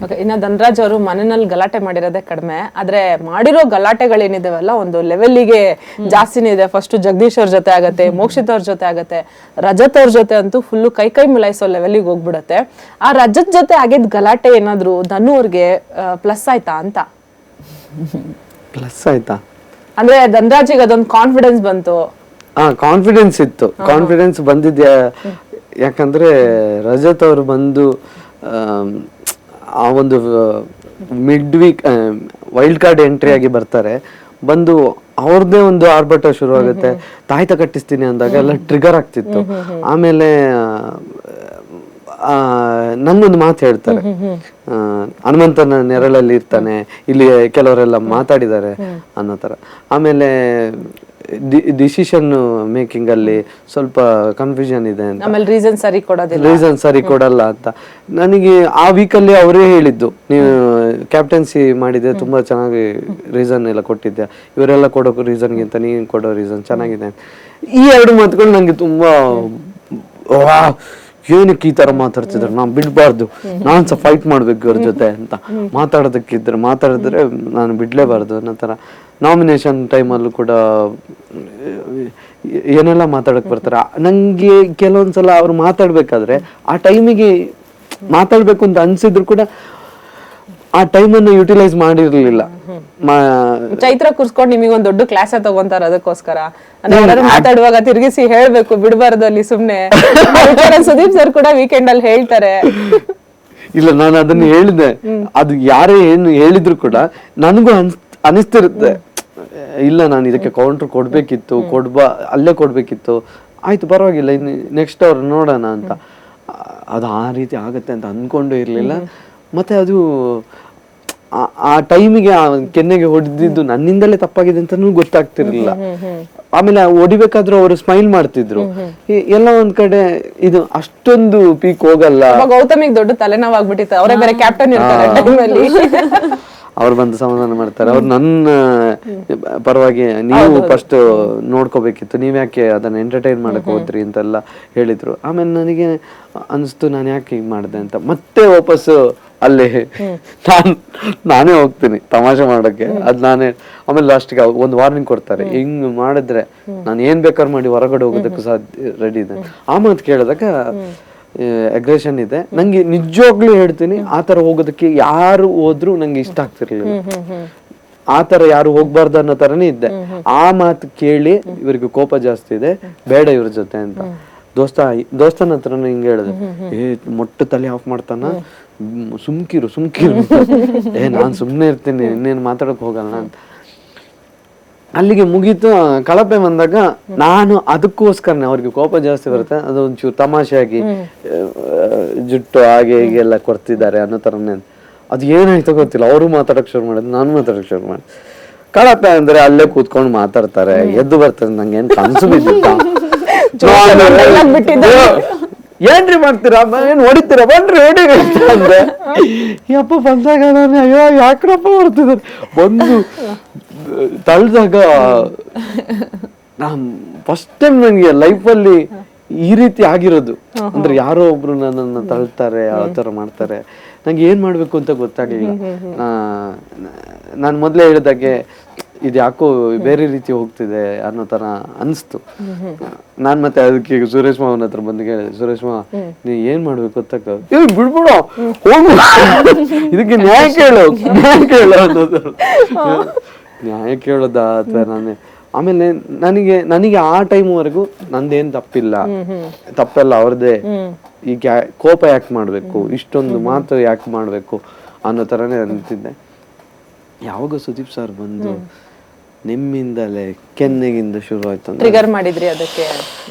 Okay, ಇನ್ನು ಧನರಾಜ್ ಅವರು ಮನೆಯಲ್ಲಿ ಗಲಾಟೆ ಮಾಡಿರೋದೇ ಕಡಿಮೆ, ಆದ್ರೆ ಮಾಡಿರೋ ಗಲಾಟೆಗಳೇನಿದಾವಲ್ಲ ಒಂದು ಲೆವೆಲ್ಗೆ ಜಾಸ್ತಿನೇ ಇದೆ. ಫಸ್ಟ್ ಜಗದೀಶ್ ಅವ್ರ ಜೊತೆ ಆಗತ್ತೆ, ಮೋಕ್ಷಿತ್ ಅವ್ರ ಜೊತೆ ಆಗತ್ತೆ, ರಜತ್ ಅವ್ರ ಜೊತೆ ಅಂತೂ ಫುಲ್ಲು ಕೈ ಮಿಲಾಯಿಸೋ ಲೆವೆಲ್ಗೆ ಹೋಗ್ಬಿಡತ್ತೆ. ಆ ರಜತ್ ಜೊತೆ ಆಗಿದ್ ಗಲಾಟೆ ಏನಾದ್ರು ಧನು ಅವ್ರಿಗೆ ಪ್ಲಸ್ ಆಯ್ತಾ ಅಂತ? ಪ್ಲಸ್ ಆಯ್ತಾ ಅಂದ್ರೆ ಧನರಾಜಿಗೆ ಅದೊಂದು ಕಾನ್ಫಿಡೆನ್ಸ್ ಬಂತು. ಕಾನ್ಫಿಡೆನ್ಸ್ ಇತ್ತು, ಕಾನ್ಫಿಡೆನ್ಸ್ ಬಂದಿದ್ಯಾ. ಯಾಕಂದ್ರೆ ರಜತ್ ಅವರು ಬಂದು ಆ ಒಂದು mid weak wild card entry ಆಗಿ ಬರ್ತಾರೆ. ಬಂದು ಅವ್ರದ್ದೇ ಒಂದು ಆರ್ಭಟ ಶುರು ಆಗುತ್ತೆ. ತಾಯ್ತ ಕಟ್ಟಿಸ್ತೀನಿ ಅಂದಾಗ ಎಲ್ಲ ಟ್ರಿಗರ್ ಆಗ್ತಿತ್ತು. ಆಮೇಲೆ ನಂಗೊಂದು ಮಾತು ಹೇಳ್ತಾರೆ, ಹನುಮಂತನ ನೆರಳಲ್ಲಿ ಇರ್ತಾನೆ, ಇಲ್ಲಿ ಕೆಲವರೆಲ್ಲ ಮಾತಾಡಿದ್ದಾರೆ ಅನ್ನೋ ತರ. ಆಮೇಲೆ ಡಿಸಿಷನ್ ಮೇಕಿಂಗ್ ಅಲ್ಲಿ ಸ್ವಲ್ಪ ಕನ್ಫ್ಯೂಷನ್ ಇದೆ ಅಂತ, ರೀಸನ್ ಸರಿ ಕೊಡಲ್ಲ ಅಂತ ನನಗೆ ಆ ವೀಕಲ್ಲಿ ಅವರೇ ಹೇಳಿದ್ದು. ನೀವು ಕ್ಯಾಪ್ಟನ್ಸಿ ಮಾಡಿದೆ, ತುಂಬಾ ಚೆನ್ನಾಗಿ ರೀಸನ್ ಎಲ್ಲ ಕೊಟ್ಟಿದ್ದೆ, ಇವರೆಲ್ಲ ಕೊಡೋ ರೀಸನ್ಗಿಂತ ನೀನ್ ಕೊಡೋ ರೀಸನ್ ಚೆನ್ನಾಗಿದೆ. ಈ ಎರಡು ಮಾತುಗಳು ನಂಗೆ ತುಂಬಾ ಏನಕ್ಕೆ ಈ ತರ ಮಾತಾಡ್ತಿದ್ರು, ನಾನ್ ಬಿಡ್ಬಾರ್ದು, ನಾನ್ ಸಹ ಫೈಟ್ ಮಾಡ್ಬೇಕು ಇವ್ರ ಜೊತೆ ಅಂತ ಮಾತಾಡಿದ್ರೆ ನಾನು ಬಿಡ್ಲೇಬಾರ್ದು ಅನ್ನೋ ತರ. ನಾಮಿನೇಷನ್ ಟೈಮಲ್ಲೂ ಕೂಡ ಏನೆಲ್ಲ ಮಾತಾಡಕ್ ಬರ್ತಾರೆ. ನಂಗೆ ಕೆಲವೊಂದ್ಸಲ ಅವ್ರು ಮಾತಾಡ್ಬೇಕಾದ್ರೆ ಆ ಟೈಮಿಗೆ ಮಾತಾಡ್ಬೇಕು ಅಂತ ಅನ್ಸಿದ್ರು ಕೂಡ ಆ ಟೈಮನ್ನು ಯುಟಿಲೈಸ್ ಮಾಡಿರ್ಲಿಲ್ಲ. ಚೈತ್ರ ಕೂರ್ಸ್ಕೊಂಡು ನಿಮಗೊಂದು ದೊಡ್ಡ ಕ್ಲಾಸ್ ತಗೊಂತಾರ ಅದಕ್ಕೋಸ್ಕರ. ಮಾತಾಡುವಾಗ ತಿರುಗಿಸಿ ಹೇಳ್ಬೇಕು, ಬಿಡಬಾರ್ದು ಅಲ್ಲಿ ಸುಮ್ನೆ. ಸುದೀಪ್ ಸರ್ ಕೂಡ ವೀಕೆಂಡ್ ಅಲ್ಲಿ ಹೇಳ್ತಾರೆ. ಇಲ್ಲ, ನಾನು ಅದನ್ನ ಹೇಳಿದೆ, ಅದು ಯಾರೇ ಏನು ಹೇಳಿದ್ರು ಕೂಡ ನನಗೂ ಅನಿಸ್ತಿರುತ್ತೆ, ಇಲ್ಲ ನಾನು ಇದಕ್ಕೆ ಕೌಂಟರ್ ಕೊಡ್ಬೇಕಿತ್ತು, ಅಲ್ಲೇ ಕೊಡ್ಬೇಕಿತ್ತು, ಆಯ್ತು ಪರವಾಗಿಲ್ಲ, ನೆಕ್ಸ್ಟ್ ಅವ್ರು ನೋಡೋಣ ಅಂತ. ಅದು ಆ ರೀತಿ ಆಗತ್ತೆ ಅಂತ ಅನ್ಕೊಂಡು ಇರ್ಲಿಲ್ಲ. ಮತ್ತೆ ಅದು ಆ ಟೈಮಿಗೆ ಕೆನ್ನೆಗೆ ಹೊಡೆದಿದ್ದು ನನ್ನಿಂದಲೇ ತಪ್ಪಾಗಿದೆ ಅಂತಾನೂ ಗೊತ್ತಾಗ್ತಿರ್ಲಿಲ್ಲ. ಆಮೇಲೆ ಹೊಡಿಬೇಕಾದ್ರೂ ಅವರು ಸ್ಮೈಲ್ ಮಾಡ್ತಿದ್ರು. ಎಲ್ಲ ಒಂದ್ ಕಡೆ ಇದು ಅಷ್ಟೊಂದು ಪೀಕ್ ಹೋಗಲ್ಲ. ಗೌತಮಿಗೆ ದೊಡ್ಡ ತಲೆನೋವಾಗ್ಬಿಟ್ಟಿತ್ತು, ಅವರೇ ಬೇರೆ ಕ್ಯಾಪ್ಟನ್ ಇರ್ತಾರೆ ಟೈಮಲ್ಲಿ. ಅವ್ರು ಬಂದು ಸಮಾಧಾನ ಮಾಡ್ತಾರೆ. ಅವ್ರು ನನ್ನ ಪರವಾಗಿ ನೀವು ಫಸ್ಟ್ ನೋಡ್ಕೋಬೇಕಿತ್ತು, ನೀವ್ ಯಾಕೆ ಅದನ್ನ ಎಂಟರ್ಟೈನ್ ಮಾಡಕ್ ಹೋದ್ರಿ ಅಂತೆಲ್ಲ ಹೇಳಿದ್ರು. ಆಮೇಲೆ ನನಗೆ ಅನಿಸ್ತು, ನಾನು ಯಾಕೆ ಹಿಂಗ್ ಮಾಡಿದೆ ಅಂತ. ಮತ್ತೆ ವಾಪಸ್ಸು ಅಲ್ಲಿ ನಾನೇ ಹೋಗ್ತೀನಿ ತಮಾಷೆ ಮಾಡಕ್ಕೆ, ಅದ್ ನಾನೇ. ಆಮೇಲೆ ಲಾಸ್ಟ್ಗೆ ಒಂದು ವಾರ್ನಿಂಗ್ ಕೊಡ್ತಾರೆ, ಹಿಂಗ್ ಮಾಡಿದ್ರೆ ನಾನು ಏನ್ ಬೇಕಾದ್ರೂ ಮಾಡಿ ಹೊರಗಡೆ ಹೋಗೋದಕ್ಕೂ ಸಾಧ್ಯ ರೆಡಿ ಇದೆ. ಆ ಮಾತು ಕೇಳಿದಾಗ ಅಗ್ರೆಷನ್ ಇದೆ. ನಂಗೆ ನಿಜವಾಗ್ಲೂ ಹೇಳ್ತೀನಿ, ಆತರ ಹೋಗೋದಕ್ಕೆ ಯಾರು ಹೋದ್ರು ನಂಗೆ ಇಷ್ಟ ಆಗ್ತಿರ್ಲಿಲ್ಲ. ಆತರ ಯಾರು ಹೋಗ್ಬಾರ್ದು ಅನ್ನೋ ತರನೇ ಇದ್ದೆ. ಆ ಮಾತು ಕೇಳಿ ಇವ್ರಿಗೆ ಕೋಪ ಜಾಸ್ತಿ ಇದೆ, ಬೇಡ ಇವ್ರ ಜೊತೆ ಅಂತ. ದೋಸ್ತನ ಹತ್ರ ಹಿಂಗೆ ಹೇಳಿದೆ, ಮೊಟ್ಟ ತಲೆ ಆಫ್ ಮಾಡ್ತಾನ, ಸುಮ್ಕಿರು ನಾನ್ ಸುಮ್ನೆ ಇರ್ತೀನಿ, ಇನ್ನೇನು ಮಾತಾಡಕ್ ಹೋಗಲ್ಲ ಅಂತ. ಅಲ್ಲಿಗೆ ಮುಗೀತು. ಕಳಪೆ ಬಂದಾಗ ನಾನು ಅದಕ್ಕೋಸ್ಕರನೇ, ಅವ್ರಿಗೆ ಕೋಪ ಜಾಸ್ತಿ ಬರುತ್ತೆ, ಅದೊಂಚೂರು ತಮಾಷೆಯಾಗಿ ಜುಟ್ಟು ಹಾಗೆ ಹೀಗೆ ಎಲ್ಲ ಕೊಡ್ತಿದ್ದಾರೆ ಅನ್ನೋ ತರನೇ. ಅದು ಏನಾಯ್ತೋ ಗೊತ್ತಿಲ್ಲ, ಅವರು ಮಾತಾಡಕ್ ಶುರು ಮಾಡಿದ್ರು, ನಾನು ಮಾತಾಡಕ್ ಶುರು ಮಾಡಿದೆ. ಕಳಪೆ ಅಂದ್ರೆ ಅಲ್ಲೇ ಕೂತ್ಕೊಂಡು ಮಾತಾಡ್ತಾರೆ, ಎದ್ದು ಬರ್ತಾರೆ. ನಂಗೆ ಏನ್ ಕನ್ಸು ಬಿದ್ದಿತ್ತ, ಏನ್ರಿ ಮಾಡ್ತೀರಾ, ಏನ್ ಹೊಡಿತೀರಾ, ಬನ್ರಿ ಹೊಡಿರಿ ಅಂದ್ರೆ. ಯಪ್ಪ ಬಂದಾಗ ನಾನು ಅಯ್ಯೋ ಯಾಕ್ರಪ್ಪ ಹೊಡ್ತಿದ್ದಾರೆ. ಬಂದು ತಳ್ದಾಗ ಫಸ್ಟ್ ಟೈಮ್ ನನಗೆ ಲೈಫಲ್ಲಿ ಈ ರೀತಿ ಆಗಿರೋದು. ಅಂದ್ರೆ ಯಾರೋ ಒಬ್ರು ನನ್ನನ್ನು ತಳ್ತಾರೆ, ಆ ತರ ಮಾಡ್ತಾರೆ. ನಂಗೆ ಏನ್ ಮಾಡ್ಬೇಕು ಅಂತ ಗೊತ್ತಾಗ್ಲಿಲ್ಲ. ನಾನು ಮೊದ್ಲೇ ಹೇಳಿದಾಗೆ ಇದು ಯಾಕೋ ಬೇರೆ ರೀತಿ ಹೋಗ್ತಿದೆ ಅನ್ನೋ ತರ ಅನ್ಸ್ತು. ನಾನ್ ಮತ್ತೆ ಅದಕ್ಕೆ ಸುರೇಶ್ ಮಾವನ ಹತ್ರ ಬಂದು ಕೇಳಿದೆ, ಸುರೇಶ್ ಮಾವ ನೀ ಏನ್ ಮಾಡ್ಬೇಕು ಗೊತ್ತಾಗ, ಬಿಡ್ಬಿಡೋ ಹೋಗು, ಇದಕ್ಕೆ ನ್ಯಾಯ ಕೇಳು ಅನ್ನೋದು. ನ್ಯಾಯ ಕೇಳೋದ ಅಥವಾ ನಾನೇ. ಆಮೇಲೆ ನನಗೆ ಆ ಟೈಮ್ವರೆಗೂ ನಂದೇನ್ ತಪ್ಪೆಲ್ಲ ಅವ್ರದ್ದೇ. ಈಗ ಕೋಪ ಯಾಕೆ ಮಾಡ್ಬೇಕು, ಇಷ್ಟೊಂದು ಮಾತು ಯಾಕೆ ಮಾಡ್ಬೇಕು ಅನ್ನೋ ತರನೇ ಅಂತಿದ್ದೆ. ಯಾವಾಗ ಸುದೀಪ್ ಸರ್ ಬಂದು ನಿಮ್ಮಿಂದಲೇ ಕೆನ್ನೆಗಿಂದ ಶುರು ಆಯ್ತು. ಟ್ರಿಗರ್ ಮಾಡಿದ್ರಿ ಅದಕ್ಕೆ?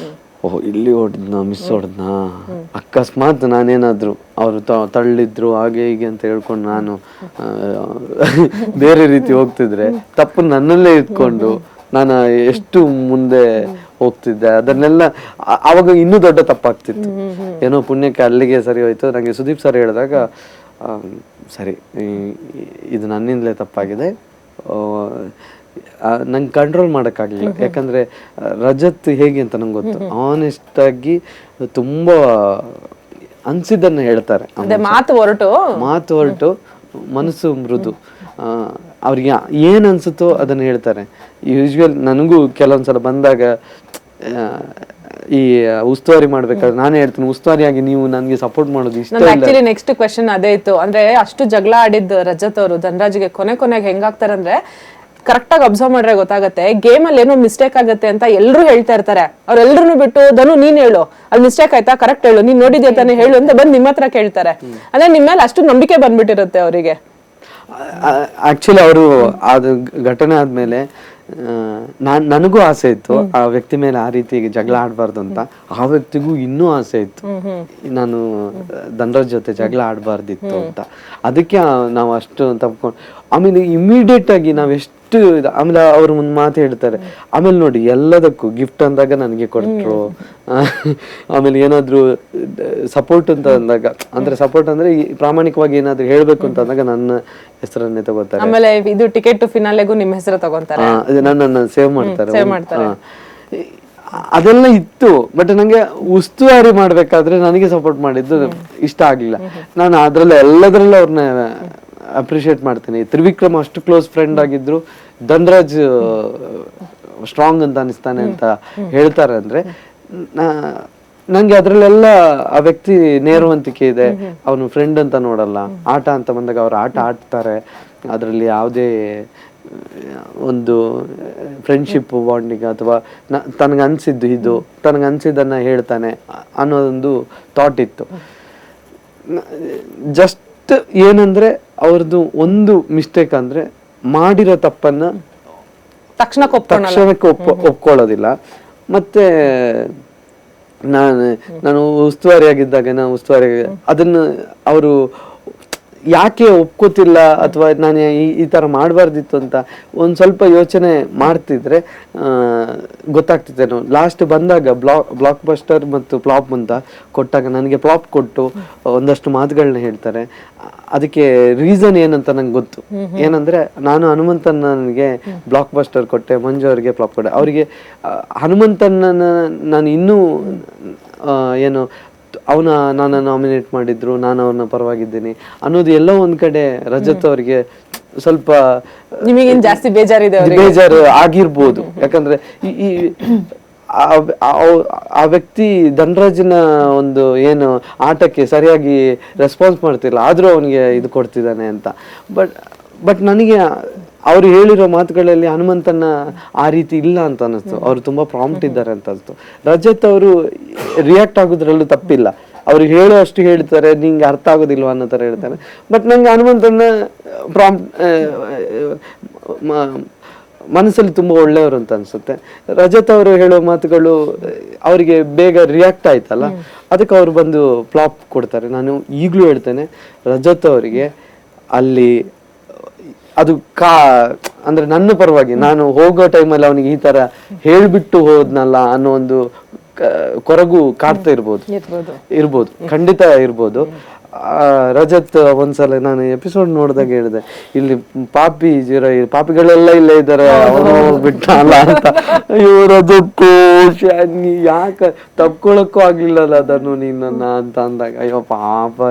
ಓಹ್, ಇಲ್ಲಿ ಹೊಡೆದ್ನಾ, ಮಿಸ್ ಹೊಡೆದ್ನಾ, ಅಕಸ್ಮಾತ್ ನಾನೇನಾದ್ರು ಅವರು ತಳ್ಳಿದ್ರು ಹಾಗೆ ಹೀಗೆ ಅಂತ ಹೇಳ್ಕೊಂಡು ನಾನು ಬೇರೆ ರೀತಿ ಹೋಗ್ತಿದ್ರೆ ತಪ್ಪು ನನ್ನಲ್ಲೇ ಇಟ್ಕೊಂಡು ನಾನು ಎಷ್ಟು ಮುಂದೆ ಹೋಗ್ತಿದ್ದೆ. ಅದನ್ನೆಲ್ಲ ಅವಾಗ ಇನ್ನೂ ದೊಡ್ಡ ತಪ್ಪಾಗ್ತಿತ್ತು. ಏನೋ ಪುಣ್ಯಕ್ಕೆ ಅಲ್ಲಿಗೆ ಸರಿ ಹೋಯ್ತು. ನಂಗೆ ಸುದೀಪ್ ಸರ್ ಹೇಳಿದಾಗ ಸರಿ, ಇದು ನನ್ನಿಂದಲೇ ತಪ್ಪಾಗಿದೆ, ನಂಗೆ ಕಂಟ್ರೋಲ್ ಮಾಡೋಕ್ಕಾಗಲಿಲ್ಲ. ಯಾಕಂದರೆ ರಜತ್ ಹೇಗೆ ಅಂತ ನಂಗೆ ಗೊತ್ತು. ಆನೆಸ್ಟ್ ಆಗಿ ತುಂಬ ಅನ್ಸಿದ್ದನ್ನ ಹೇಳ್ತಾರೆ. ಅದೇ ಮಾತು ಹೊರಟು ಮನಸ್ಸು ಮೃದು. ಅವ್ರಿಗೆ ಏನ್ ಅನ್ಸುತ್ತೋ ಅದನ್ನ ಹೇಳ್ತಾರೆ. ಯೂಶುವಲ್ ನನಗೂ ಕೆಲವೊಂದ್ಸಲ ಬಂದಾಗ ಈ ಉಸ್ತುವಾರಿ ಮಾಡ್ಬೇಕಾದ್ರೆ ನಾನೇ ಹೇಳ್ತೀನಿ, ಉಸ್ತುವಾರಿಯಾಗಿ ನೀವು ನನ್ಗೆ ಸಪೋರ್ಟ್ ಮಾಡೋದು ಇಷ್ಟ ಇಲ್ಲ. ಆಕ್ಚುಲಿ ನೆಕ್ಸ್ಟ್ ಕ್ವೆಶನ್ ಅದೇ ಇತ್ತು. ಅಂದ್ರೆ ಅಷ್ಟು ಜಗಳ ಆಡಿದ್ದು ರಜತ್ ಅವರು ಧನರಾಜ್ಗೆ ಕೊನೆಗೆ ಹೆಂಗಾಗ್ತಾರೆ ಅಂದ್ರೆ, ಕರೆಕ್ಟ್ ಆಗಿ ಅಬ್ಸರ್ವ್ ಮಾಡ್ರೆ ಗೊತ್ತಾಗತ್ತೆ, ಗೇಮ್ ಅಲ್ಲಿ ಏನೋ ಮಿಸ್ಟೇಕ್ ಆಗತ್ತೆ ಅಂತ ಎಲ್ರು ಹೇಳ್ತಾ ಇರ್ತಾರೆ. ಅವ್ರೆಲ್ರು ಬಿಟ್ಟು ಧನು ನೀನ್ ಹೇಳು, ಅಲ್ಲಿ ಮಿಸ್ಟೇಕ್ ಆಯ್ತಾ, ಕರೆಕ್ಟ್ ಹೇಳು, ನೀನ್ ನೋಡಿದ್ಯಾ ತಾನೇ ಹೇಳು ಅಂತ ಬಂದ್ ನಿಮ್ಮ ಹತ್ರ ಕೇಳ್ತಾರೆ. ಅಂದ್ರೆ ನಿಮ್ ಮೇಲೆ ಅಷ್ಟು ನಂಬಿಕೆ ಬಂದ್ಬಿಟ್ಟಿರುತ್ತೆ ಅವರಿಗೆ. ಆಕ್ಚುಲಿ ಅವರು ಅದು ಘಟನೆ ಆದ್ಮೇಲೆ ನನಗೂ ಆಸೆ ಇತ್ತು ಆ ವ್ಯಕ್ತಿ ಮೇಲೆ ಆ ರೀತಿ ಜಗಳ ಆಡ್ಬಾರ್ದು ಅಂತ. ಆ ವ್ಯಕ್ತಿಗೂ ಇನ್ನೂ ಆಸೆ ಇತ್ತು, ನಾನು ಧನರಾಜ್ ಜೊತೆ ಜಗಳ ಆಡ್ಬಾರ್ದಿತ್ತು ಅಂತ. ಅದಕ್ಕೆ ನಾವು ಅಷ್ಟು ತಪ್ಕೊಂಡು ಆಮೇಲೆ ಇಮಿಡಿಯೇಟ್ ಆಗಿ ನಾವೆಷ್ಟು ಆಮೇಲೆ ಅವ್ರು ಒಂದು ಮಾತು ಹೇಳ್ತಾರೆ. ಆಮೇಲೆ ನೋಡಿ, ಎಲ್ಲದಕ್ಕೂ ಗಿಫ್ಟ್ ಅಂದಾಗ ನನಗೆ ಕೊಟ್ರು, ಆಮೇಲೆ ಏನಾದ್ರು ಸಪೋರ್ಟ್ ಅಂತ ಅಂದಾಗ, ಅಂದ್ರೆ ಸಪೋರ್ಟ್ ಅಂದ್ರೆ ಪ್ರಾಮಾಣಿಕವಾಗಿ ಏನಾದ್ರು ಹೇಳ್ಬೇಕು ಅಂತ ಅಂದಾಗ ನನ್ನ ಹೆಸರನ್ನೇ ತಗೋತಾರೆ. ಆಮೇಲೆ ಇದು ಟಿಕೆಟ್ ಟು ಫಿನಾಲೆಗೂ ನಿಮ್ಮ ಹೆಸರು ತಗೊಂತಾರೆ, ನನ್ನನ್ನು ಸೇವ್ ಮಾಡ್ತಾರೆ. ಅದೆಲ್ಲ ಇತ್ತು. ಬಟ್ ನಂಗೆ ಉಸ್ತುವಾರಿ ಮಾಡ್ಬೇಕಾದ್ರೆ ನನಗೆ ಸಪೋರ್ಟ್ ಮಾಡಿದ್ದು ಇಷ್ಟ ಆಗ್ಲಿಲ್ಲ. ನಾನು ಅದ್ರಲ್ಲಿ ಎಲ್ಲದ್ರಲ್ಲೂ ಅವ್ರನ್ನ ಅಪ್ರಿಶಿಯೇಟ್ ಮಾಡ್ತೀನಿ. ತ್ರಿವಿಕ್ರಮ್ ಅಷ್ಟು ಕ್ಲೋಸ್ ಫ್ರೆಂಡ್ ಆಗಿದ್ರು, ಧನರಾಜ್ ಸ್ಟ್ರಾಂಗ್ ಅಂತ ಅನಿಸ್ತಾನೆ ಅಂತ ಹೇಳ್ತಾರೆ ಅಂದ್ರೆ, ನಂಗೆ ಅದ್ರಲ್ಲೆಲ್ಲ ಆ ವ್ಯಕ್ತಿ ನೇರವಂತಿಕೆ ಇದೆ. ಅವನು ಫ್ರೆಂಡ್ ಅಂತ ನೋಡಲ್ಲ. ಆಟ ಅಂತ ಬಂದಾಗ ಅವ್ರು ಆಟ ಆಡ್ತಾರೆ, ಅದರಲ್ಲಿ ಯಾವುದೇ ಒಂದು ಫ್ರೆಂಡ್ಶಿಪ್ ಬಾಂಡಿಂಗ್ ಅಥವಾ ತನಗನ್ಸಿದ್ದು ಇದು ತನಗನ್ಸಿದ್ದನ್ನ ಹೇಳ್ತಾನೆ ಅನ್ನೋದೊಂದು ಥಾಟ್ ಇತ್ತು. ಜಸ್ಟ್ ಏನಂದ್ರೆ ಅವ್ರದ್ದು ಒಂದು ಮಿಸ್ಟೇಕ್ ಅಂದ್ರೆ, ಮಾಡಿರೋ ತಪ್ಪನ್ನ ತಕ್ಷಣಕ್ಕೆ ಒಪ್ಕೊಳ್ಳೋದಿಲ್ಲ. ಮತ್ತೆ ನಾನು ಉಸ್ತುವಾರಿ ಅದನ್ನ ಅವರು ಯಾಕೆ ಒಪ್ಕೋತಿಲ್ಲ ಅಥವಾ ನಾನು ಈ ತರ ಮಾಡಬಾರ್ದಿತ್ತು ಅಂತ ಒಂದ್ ಸ್ವಲ್ಪ ಯೋಚನೆ ಮಾಡ್ತಿದ್ರೆ ಗೊತ್ತಾಗ್ತಿತ್ತೇನೋ. ಲಾಸ್ಟ್ ಬಂದಾಗ ಬ್ಲಾಕ್ ಬಸ್ಟರ್ ಮತ್ತು ಫ್ಲಾಪ್ ಅಂತ ಕೊಟ್ಟಾಗ ನನಗೆ ಫ್ಲಾಪ್ ಕೊಟ್ಟು ಒಂದಷ್ಟು ಮಾತುಗಳನ್ನ ಹೇಳ್ತಾರೆ. ಅದಕ್ಕೆ ರೀಸನ್ ಏನಂತ ನಂಗೆ ಗೊತ್ತು. ಏನಂದ್ರೆ, ನಾನು ಹನುಮಂತನಿಗೆ ಬ್ಲಾಕ್ ಬಸ್ಟರ್ ಕೊಟ್ಟೆ, ಮಂಜು ಅವ್ರಿಗೆ ಫ್ಲಾಪ್ ಕೊಟ್ಟೆ. ಅವರಿಗೆ ಹನುಮಂತನ ನಾನು ಇನ್ನೂ ಏನು ನನ್ನ ನಾಮಿನೇಟ್ ಮಾಡಿದ್ರು, ನಾನು ಅವ್ರನ್ನ ಪರವಾಗಿದ್ದೀನಿ ಅನ್ನೋದು ಎಲ್ಲ ಒಂದ್ ಕಡೆ ರಜತ್ ಅವ್ರಿಗೆ ಸ್ವಲ್ಪ ಜಾಸ್ತಿ ಬೇಜಾರು ಆಗಿರ್ಬೋದು. ಯಾಕಂದ್ರೆ ಈ ಆ ವ್ಯಕ್ತಿ ಧನರಾಜ್ನ ಒಂದು ಏನು ಆಟಕ್ಕೆ ಸರಿಯಾಗಿ ರೆಸ್ಪಾನ್ಸ್ ಮಾಡ್ತಿಲ್ಲ, ಆದ್ರೂ ಅವನಿಗೆ ಇದು ಕೊಡ್ತಿದ್ದಾನೆ ಅಂತ. ಬಟ್ ನನಗೆ ಅವ್ರು ಹೇಳಿರೋ ಮಾತುಗಳಲ್ಲಿ ಹನುಮಂತನ ಆ ರೀತಿ ಇಲ್ಲ ಅಂತ ಅನಿಸ್ತು. ಅವ್ರು ತುಂಬಾ ಪ್ರಾಂಪ್ಟ್ ಇದ್ದಾರೆ ಅಂತ ಅನಿಸ್ತು. ರಜತ್ ಅವರು ರಿಯಾಕ್ಟ್ ಆಗೋದ್ರಲ್ಲೂ ತಪ್ಪಿಲ್ಲ. ಅವ್ರಿಗೆ ಹೇಳೋ ಅಷ್ಟು ಹೇಳ್ತಾರೆ, ನಿಂಗೆ ಅರ್ಥ ಆಗೋದಿಲ್ವಾ ಅನ್ನೋ ತರ ಹೇಳ್ತಾರೆ. ಬಟ್ ನಂಗೆ ಹನುಮಂತನ ಮನಸ್ಸಲ್ಲಿ ತುಂಬಾ ಒಳ್ಳೆಯವರು ಅಂತ ಅನ್ಸುತ್ತೆ. ರಜತ್ ಅವರು ಹೇಳೋ ಮಾತುಗಳು ಅವರಿಗೆ ಬೇಗ ರಿಯಾಕ್ಟ್ ಆಯ್ತಲ್ಲ, ಅದಕ್ಕೆ ಅವ್ರು ಬಂದು ಫ್ಲಾಪ್ ಕೊಡ್ತಾರೆ. ನಾನು ಈಗಲೂ ಹೇಳ್ತೇನೆ, ರಜತ್ ಅವರಿಗೆ ಅಲ್ಲಿ ಅದು ಅಂದ್ರೆ ನನ್ನ ಪರವಾಗಿ ನಾನು ಹೋಗೋ ಟೈಮಲ್ಲಿ ಅವನಿಗೆ ಈ ತರ ಹೇಳ್ಬಿಟ್ಟು ಹೋದ್ನಲ್ಲ ಅನ್ನೋ ಒಂದು ಕೊರಗು ಕಾಡ್ತಾ ಇರ್ಬೋದು, ಖಂಡಿತ ಇರ್ಬೋದು. ರಜತ್ ಒಂದ್ಸಲ ನಾನು ಎಪಿಸೋಡ್ ನೋಡಿದಾಗ ಹೇಳಿದೆ, ಇಲ್ಲಿ ಪಾಪಿಗಳೆಲ್ಲ ಇಲ್ಲೇ ಇದ್ದಾರೆ, ಅವನು ಬಿಟ್ಟ ಅಲ್ಲ ಅಂತ. ಅಯ್ಯೋ ರಜತ್, ಯಾಕ ತಪ್ಕೊಳಕ್ಕೂ ಆಗ್ಲಿಲ್ಲಲ್ಲ ಅದನ್ನು ನೀನನ್ನ ಅಂತ ಅಂದಾಗ, ಅಯ್ಯೋ ಪಾಪ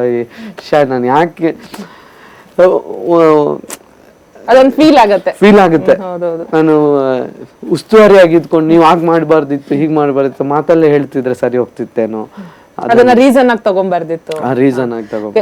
ನಾನು ಯಾಕೆ ಅದೊಂದು ಫೀಲ್ ಆಗುತ್ತೆ. ನಾನು ಉಸ್ತುವಾರಿ ಆಗಿದ್ಕೊಂಡು ನೀವು ಹಾಗೆ ಮಾಡಬಾರ್ದಿತ್ತು, ಹೀಗೆ ಮಾಡಬಾರ್ದಿತ್ತು ಮಾತಲ್ಲೇ ಹೇಳ್ತಿದ್ರೆ ಸರಿ ಹೋಗ್ತಿತ್ತೇನೋ, ಅದನ್ನ ರೀಸನ್ ಆಗಿ ತಗೊಂಡ್ಬಾರ್ದಿತ್ತು. ರೀಸನ್ ಆಗಿ ತಗೊಂಡ್